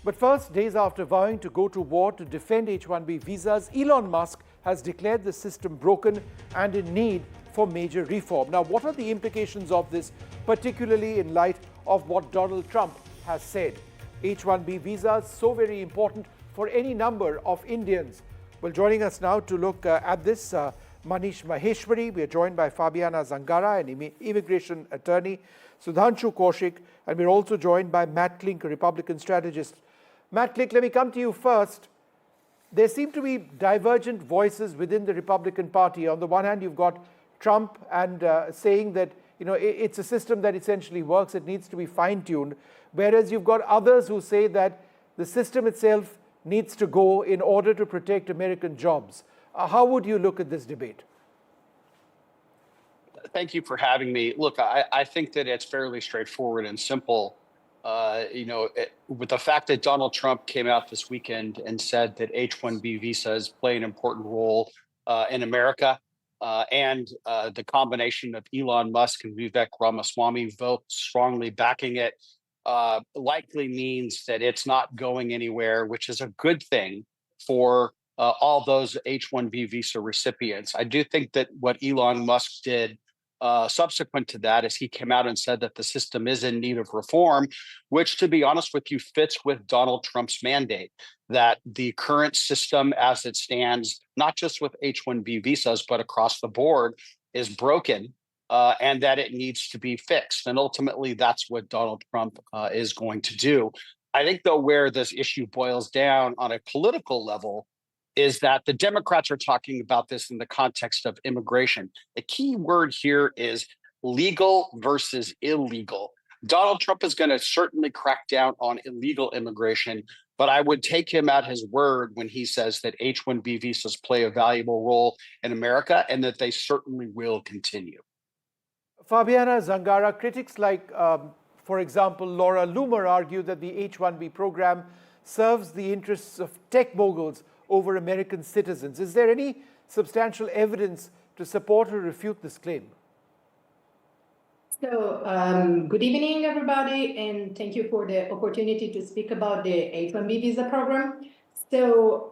But first, days after vowing to go to war to defend H-1B visas, Elon Musk has declared the system broken and in need for major reform. Now, what are the implications of this, particularly in light of what Donald Trump has said? H-1B visas, so very important for any number of Indians. Well, joining us now to look at this, Manish Maheshwari. We are joined by Fabiana Zangara, an immigration attorney, Sudhanshu Kaushik, and we're also joined by Matt Klink, a Republican strategist. Matt Klink, let me come to you first. There seem to be divergent voices within the Republican Party. On the one hand, you've got Trump and saying that it's a system that essentially works, it needs to be fine-tuned, whereas you've got others who say that the system itself needs to go in order to protect American jobs. How would you look at this debate? Thank you for having me. Look, I think that it's fairly straightforward and simple. With the fact that Donald Trump came out this weekend and said that H-1B visas play an important role in America, and the combination of Elon Musk and Vivek Ramaswamy vote strongly backing it, likely means that it's not going anywhere, which is a good thing for all those H-1B visa recipients. I do think that what Elon Musk did subsequent to that is he came out and said that the system is in need of reform, which, to be honest with you, fits with Donald Trump's mandate that the current system as it stands, not just with H-1B visas, but across the board, is broken and that it needs to be fixed. And ultimately, that's what Donald Trump is going to do. I think, though, where this issue boils down on a political level is that the Democrats are talking about this in the context of immigration. The key word here is legal versus illegal. Donald Trump is going to certainly crack down on illegal immigration, but I would take him at his word when he says that H-1B visas play a valuable role in America and that they certainly will continue. Fabiana Zangara, critics like, for example, Laura Loomer argue that the H-1B program serves the interests of tech moguls over American citizens. Is there any substantial evidence to support or refute this claim? So, good evening, everybody, and thank you for the opportunity to speak about the H-1B visa program. So,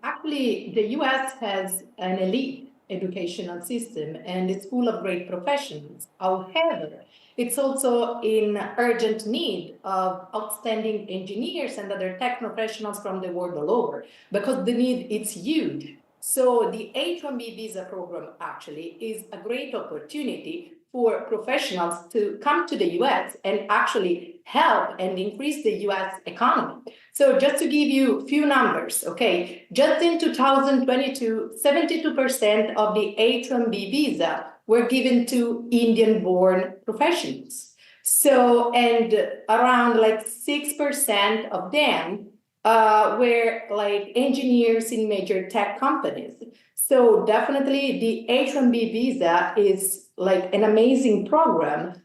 actually, the U.S. has an elite educational system, and it's full of great professionals. However, it's also in urgent need of outstanding engineers and other tech professionals from the world all over, because the need is huge. So the H-1B visa program actually is a great opportunity for professionals to come to the US and actually help and increase the US economy. So just to give you a few numbers, okay, just in 2022, 72% of the H-1B visa were given to Indian-born professionals. So, and around like 6% of them were like engineers in major tech companies. So definitely the H-1B visa is like an amazing program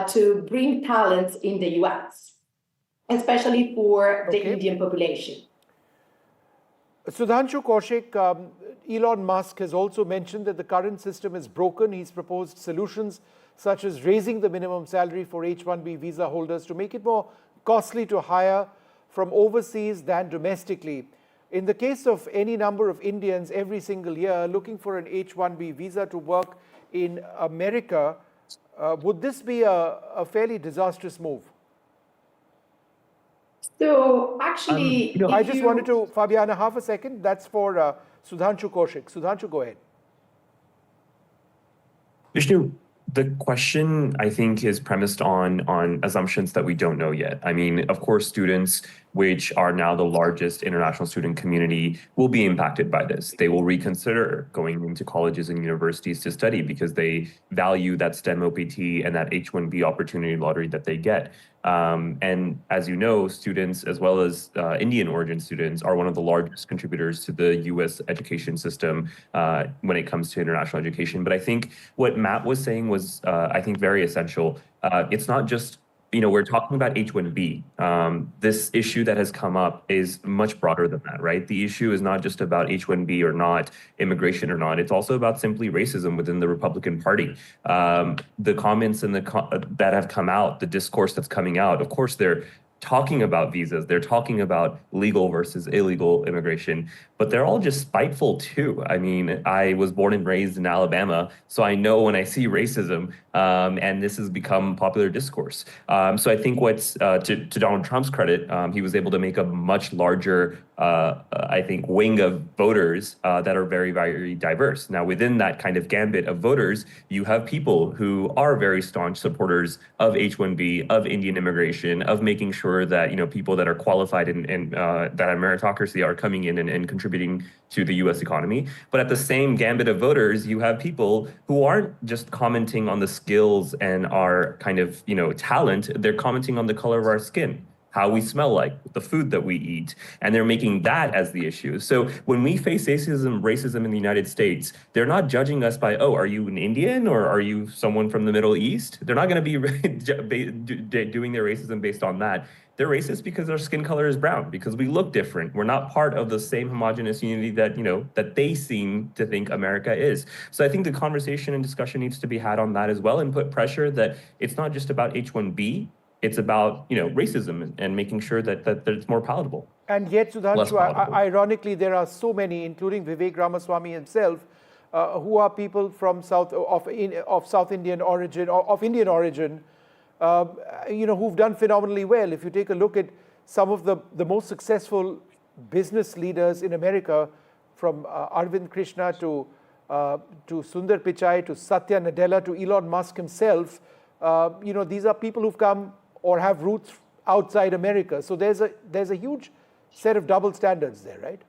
to bring talents in the US, especially for the Indian population. Sudhanshu Kaushik, Elon Musk has also mentioned that the current system is broken. He's proposed solutions such as raising the minimum salary for H-1B visa holders to make it more costly to hire from overseas than domestically. In the case of any number of Indians every single year looking for an H-1B visa to work in America, would this be a fairly disastrous move? So actually, I just wanted to, Fabiana, half a second. That's for Sudhanshu Kaushik. Sudhanshu, go ahead. Vishnu, the question, I think, is premised on assumptions that we don't know yet. I mean, of course, students, which are now the largest international student community, will be impacted by this. They will reconsider going into colleges and universities to study because they value that STEM OPT and that H-1B opportunity lottery that they get. And as you know, students, as well as Indian origin students, are one of the largest contributors to the US education system when it comes to international education. But I think what Matt was saying was, I think, very essential. It's not just we're talking about H-1B. This issue that has come up is much broader than that, right? The issue is not just about H-1B or not, immigration or not. It's also about simply racism within the Republican Party. The comments and that have come out, the discourse that's coming out, of course, they're talking about visas. They're talking about legal versus illegal immigration, but they're all just spiteful too. I mean, I was born and raised in Alabama, so I know when I see racism, and this has become popular discourse. So I think what's to Donald Trump's credit, he was able to make a much larger, I think, wing of voters that are very, very diverse. Now, within that kind of gambit of voters, you have people who are very staunch supporters of H-1B, of Indian immigration, of making sure that, you know, people that are qualified and that are meritocracy are coming in and contributing to the U.S. economy. But at the same gambit of voters, you have people who aren't just commenting on the skills and our kind of, you know, talent. They're commenting on the color of our skin, how we smell like, the food that we eat, and they're making that as the issue. So when we face racism in the United States, they're not judging us by, oh, are you an Indian or are you someone from the Middle East? They're not going to be doing their racism based on that. They're racist because our skin color is brown, because we look different. We're not part of the same homogenous unity that, you know, that they seem to think America is. So I think the conversation and discussion needs to be had on that as well, and put pressure that it's not just about H-1B. It's about, you know, racism and making sure that it's more palatable. And yet, Sudhanshu, ironically, there are so many, including Vivek Ramaswamy himself, who are people from South Indian origin, or of Indian origin, you know, who've done phenomenally well. If you take a look at some of the most successful business leaders in America, from Arvind Krishna to Sundar Pichai to Satya Nadella to Elon Musk himself, you know, these are people who've come or have roots outside America. So there's a huge set of double standards there, right?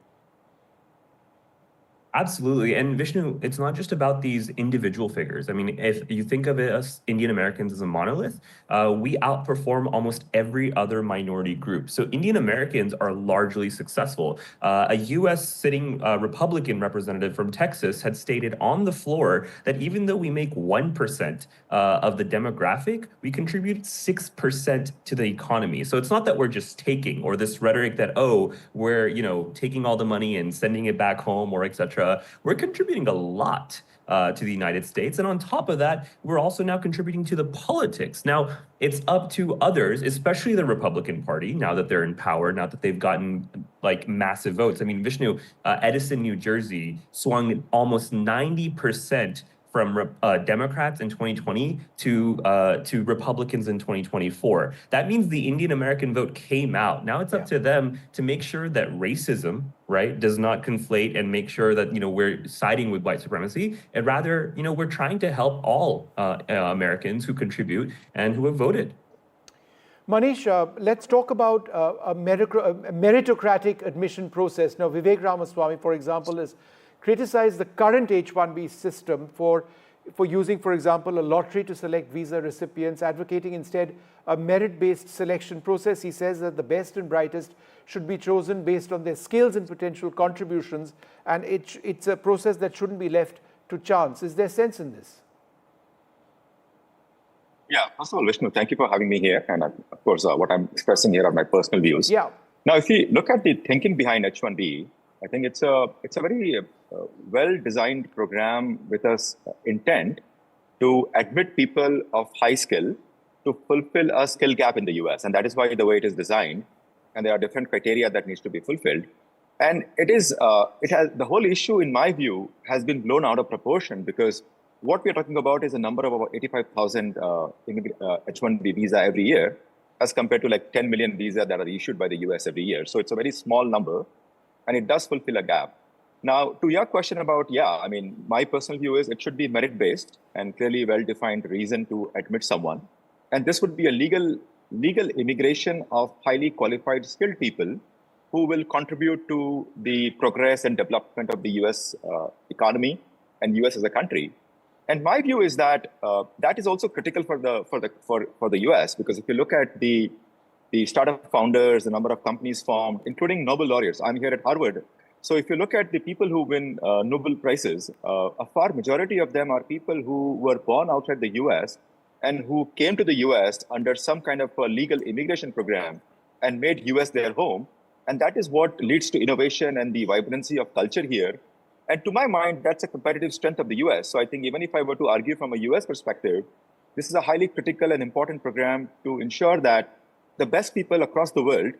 Absolutely. And Vishnu, it's not just about these individual figures. I mean, if you think of it as Indian Americans as a monolith, we outperform almost every other minority group. So Indian Americans are largely successful. A U.S. sitting Republican representative from Texas had stated on the floor that even though we make 1% of the demographic, we contribute 6% to the economy. So it's not that we're just taking, or this rhetoric that, oh, we're, you know, taking all the money and sending it back home, or et cetera. We're contributing a lot to the United States. And on top of that, we're also now contributing to the politics. Now, it's up to others, especially the Republican Party, now that they're in power, now that they've gotten like massive votes. I mean, Vishnu, Edison, New Jersey swung almost 90% from Democrats in 2020 to Republicans in 2024. That means the Indian American vote came out. Now it's up to them to make sure that racism, right, does not conflate and make sure that, you know, we're siding with white supremacy, and rather, you know, we're trying to help all Americans who contribute and who have voted. Manish, let's talk about a meritocratic admission process. Now, Vivek Ramaswamy, for example, has criticized the current H-1B system for using, for example, a lottery to select visa recipients, advocating instead a merit-based selection process. He says that the best and brightest should be chosen based on their skills and potential contributions, and it's a process that shouldn't be left to chance. Is there sense in this? Yeah, first of all, Vishnu, thank you for having me here. And of course, what I'm expressing here are my personal views. Yeah. Now, if you look at the thinking behind H-1B, I think it's a very well-designed program with an intent to admit people of high skill to fulfill a skill gap in the US. And that is why the way it is designed. And there are different criteria that needs to be fulfilled. And the whole issue, in my view, has been blown out of proportion, because what we're talking about is a number of about 85,000 H-1B visa every year, as compared to like 10 million visa that are issued by the US every year. So it's a very small number, and it does fulfill a gap. Now, to your question about, I mean, my personal view is it should be merit-based and clearly well-defined reason to admit someone. And this would be a legal immigration of highly qualified, skilled people who will contribute to the progress and development of the US economy and US as a country. And my view is that that is also critical for the US, because if you look at the startup founders, the number of companies formed, including Nobel laureates. I'm here at Harvard. So if you look at the people who win Nobel Prizes, a far majority of them are people who were born outside the US and who came to the US under some kind of a legal immigration program and made US their home. And that is what leads to innovation and the vibrancy of culture here. And to my mind, that's a competitive strength of the US. So I think even if I were to argue from a US perspective, this is a highly critical and important program to ensure that the best people across the world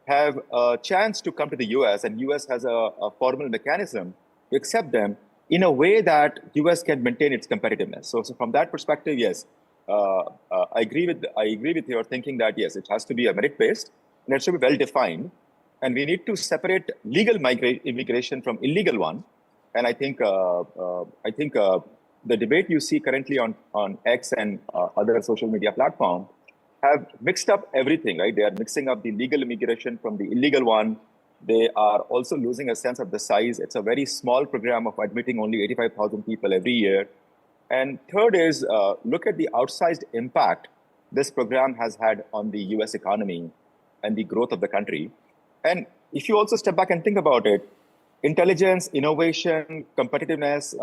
have a chance to come to the US, and US has a formal mechanism to accept them in a way that US can maintain its competitiveness. So from that perspective, yes, I agree with your thinking that yes, it has to be a merit-based and it should be well defined, and we need to separate legal immigration from illegal one. And I think the debate you see currently on X and other social media platforms have mixed up everything, right? They are mixing up the legal immigration from the illegal one. They are also losing a sense of the size. It's a very small program of admitting only 85,000 people every year. And third is, look at the outsized impact this program has had on the US economy and the growth of the country. And if you also step back and think about it, intelligence, innovation, competitiveness,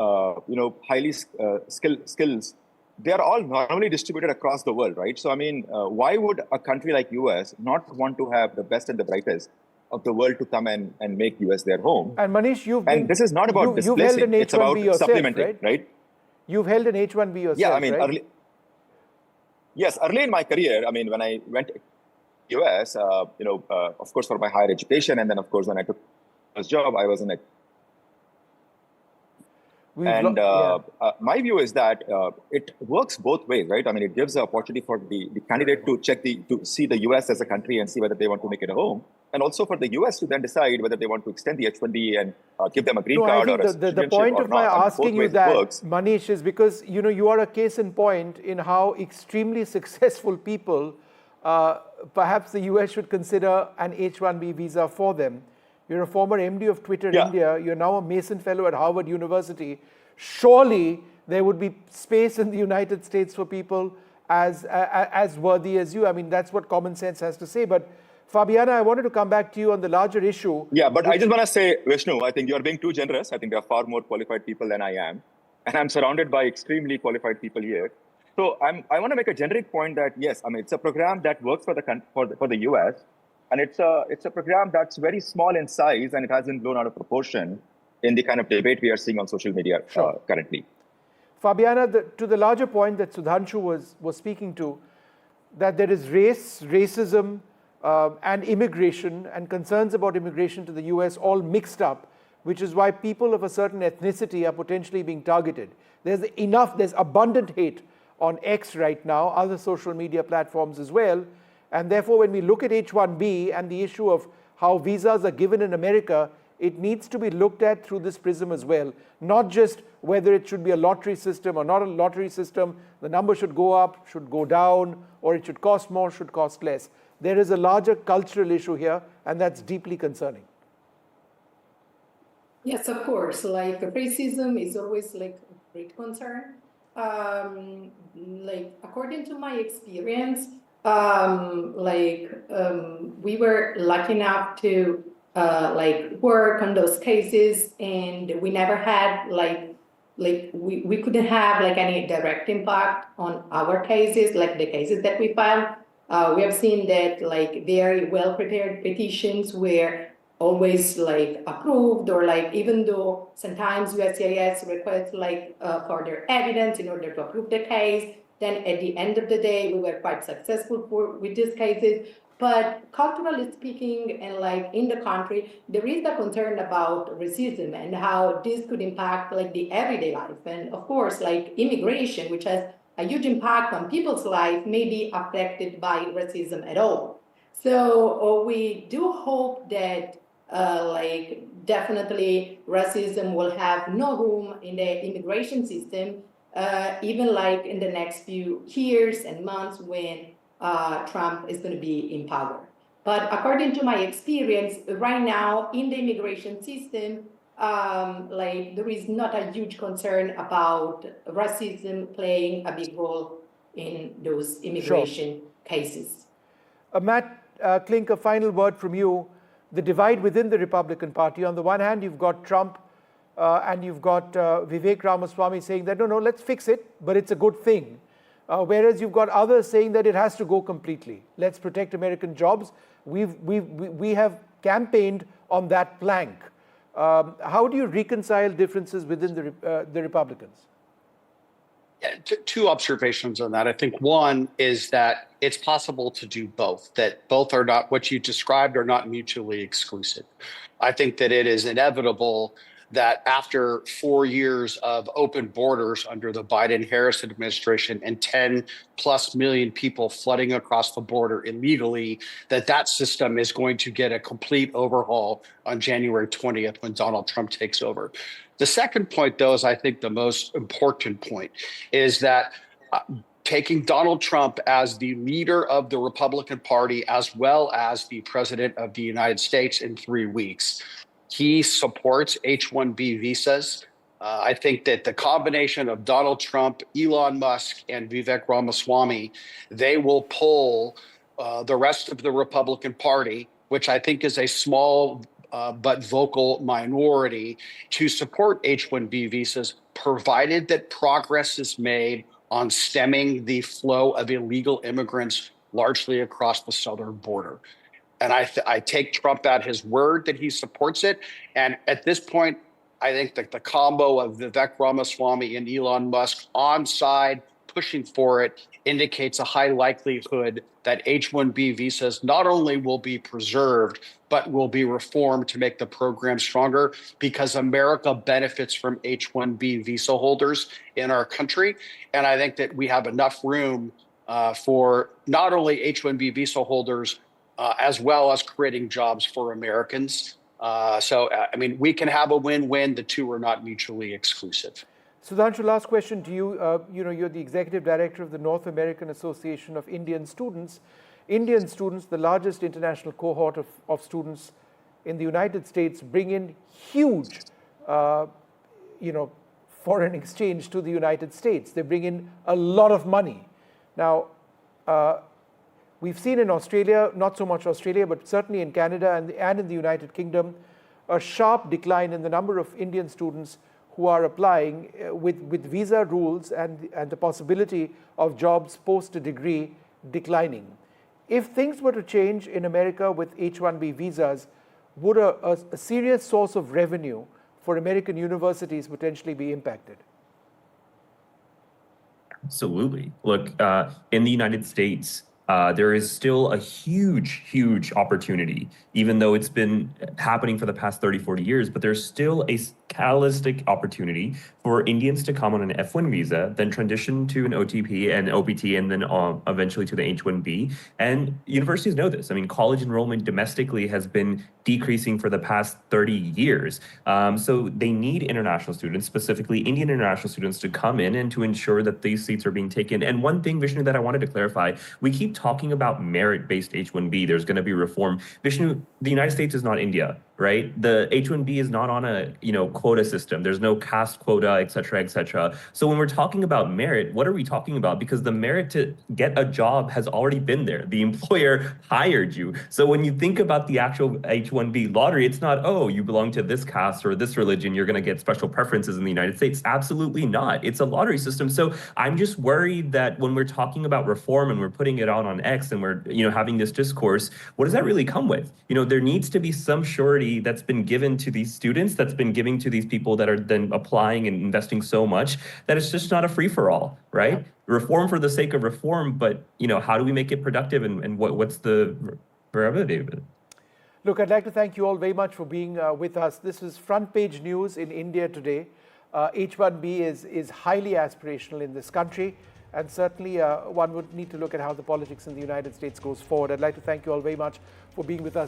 highly skills, they are all normally distributed across the world, right? So, I mean, why would a country like US not want to have the best and the brightest of the world to come and make US their home? And Manish, this is not about displacing, it's about supplementing, right? You've held an H-1B yourself, yeah, I mean, right? Early in my career, I mean, when I went to US, of course, for my higher education, and then, of course, when I took this job, I was in it. My view is that it works both ways, right? I mean, it gives an opportunity for the candidate to see the US as a country and see whether they want to make it a home, and also for the US to then decide whether they want to extend the H-1B and give them a green card or a citizenship. The point of my asking you that, works. Manish, is because you are a case in point in how extremely successful people, perhaps the US should consider an H-1B visa for them. You're a former MD of Twitter India. You're now a Mason Fellow at Harvard University. Surely there would be space in the United States for people as worthy as you. I mean, that's what common sense has to say. But Fabiana, I wanted to come back to you on the larger issue. Yeah, but I just want to say, Vishnu, I think you're being too generous. I think there are far more qualified people than I am. And I'm surrounded by extremely qualified people here. So I want to make a generic point that, yes, I mean, it's a program that works for the US. And it's a program that's very small in size, and it hasn't blown out of proportion in the kind of debate we are seeing on social media currently. Fabiana, to the larger point that Sudhanshu was speaking to, that there is racism, and immigration and concerns about immigration to the US all mixed up, which is why people of a certain ethnicity are potentially being targeted. There's abundant hate on X right now, other social media platforms as well. And therefore, when we look at H-1B and the issue of how visas are given in America, it needs to be looked at through this prism as well. Not just whether it should be a lottery system or not a lottery system, the number should go up, should go down, or it should cost more, should cost less. There is a larger cultural issue here, and that's deeply concerning. Yes, of course. Like racism is always like a great concern. According to my experience, we were lucky enough to work on those cases, and we never had we couldn't have any direct impact on our cases, like the cases that we filed. We have seen that very well prepared petitions were always approved, or even though sometimes USCIS requests further evidence in order to approve the case, then at the end of the day, we were quite successful with these cases. But culturally speaking, and in the country, there is a concern about racism and how this could impact the everyday life. And of course, immigration, which has a huge impact on people's life, may be affected by racism at all. So we do hope that definitely racism will have no room in the immigration system, even in the next few years and months when Trump is going to be in power. But according to my experience, right now in the immigration system, there is not a huge concern about racism playing a big role in those immigration cases. Matt Klink, a final word from you. The divide within the Republican Party. On the one hand, you've got Trump and you've got Vivek Ramaswamy saying that, no, let's fix it, but it's a good thing. Whereas you've got others saying that it has to go completely. Let's protect American jobs. We have campaigned on that plank. How do you reconcile differences within the Republicans? Yeah, two observations on that. I think one is that it's possible to do both, that both are not, what you described are not mutually exclusive. I think that it is inevitable that after 4 years of open borders under the Biden-Harris administration and 10 plus million people flooding across the border illegally, that system is going to get a complete overhaul on January 20th when Donald Trump takes over. The second point, though, is I think the most important point, is that taking Donald Trump as the leader of the Republican Party, as well as the president of the United States in 3 weeks, he supports H-1B visas. I think that the combination of Donald Trump, Elon Musk, and Vivek Ramaswamy, they will pull the rest of the Republican Party, which I think is a small but vocal minority, to support H-1B visas, provided that progress is made on stemming the flow of illegal immigrants largely across the southern border. And I take Trump at his word that he supports it. And at this point, I think that the combo of Vivek Ramaswamy and Elon Musk on side pushing for it indicates a high likelihood that H-1B visas not only will be preserved, but will be reformed to make the program stronger, because America benefits from H-1B visa holders in our country. And I think that we have enough room for not only H-1B visa holders, as well as creating jobs for Americans. I mean, we can have a win-win. The two are not mutually exclusive. Sudhanshu, last question to you. You're the executive director of the North American Association of Indian Students. Indian students, the largest international cohort of students in the United States, bring in huge, foreign exchange to the United States. They bring in a lot of money. Now, we've seen in Australia, not so much Australia, but certainly in Canada and in the United Kingdom, a sharp decline in the number of Indian students who are applying with visa rules and the possibility of jobs post a degree declining. If things were to change in America with H-1B visas, would a serious source of revenue for American universities potentially be impacted? Absolutely. Look, in the United States, there is still a huge opportunity, even though it's been happening for the past 30, 40 years, but there's still a catalytic opportunity for Indians to come on an F1 visa, then transition to an OTP and OPT, and then eventually to the H-1B. And universities know this. I mean, college enrollment domestically has been decreasing for the past 30 years. So they need international students, specifically Indian international students, to come in and to ensure that these seats are being taken. And one thing, Vishnu, that I wanted to clarify, we keep talking about merit-based H-1B. There's going to be reform. Vishnu, the United States is not India, right? The H-1B is not on a quota system. There's no caste quota, et cetera, et cetera. So when we're talking about merit, what are we talking about? Because the merit to get a job has already been there. The employer hired you. So when you think about the actual H-1B lottery, it's not, oh, you belong to this caste or this religion, you're going to get special preferences in the United States. Absolutely not. It's a lottery system. So I'm just worried that when we're talking about reform and we're putting it out on X and we're having this discourse, what does that really come with? There needs to be some surety that's been given to these students, that's been given to these people that are then applying and investing so much that it's just not a free-for-all, right? Yeah. Reform for the sake of reform, but how do we make it productive, and what's the variability of it? Look, I'd like to thank you all very much for being with us. This is front page news in India today. H-1B is highly aspirational in this country, and certainly one would need to look at how the politics in the United States goes forward. I'd like to thank you all very much for being with us.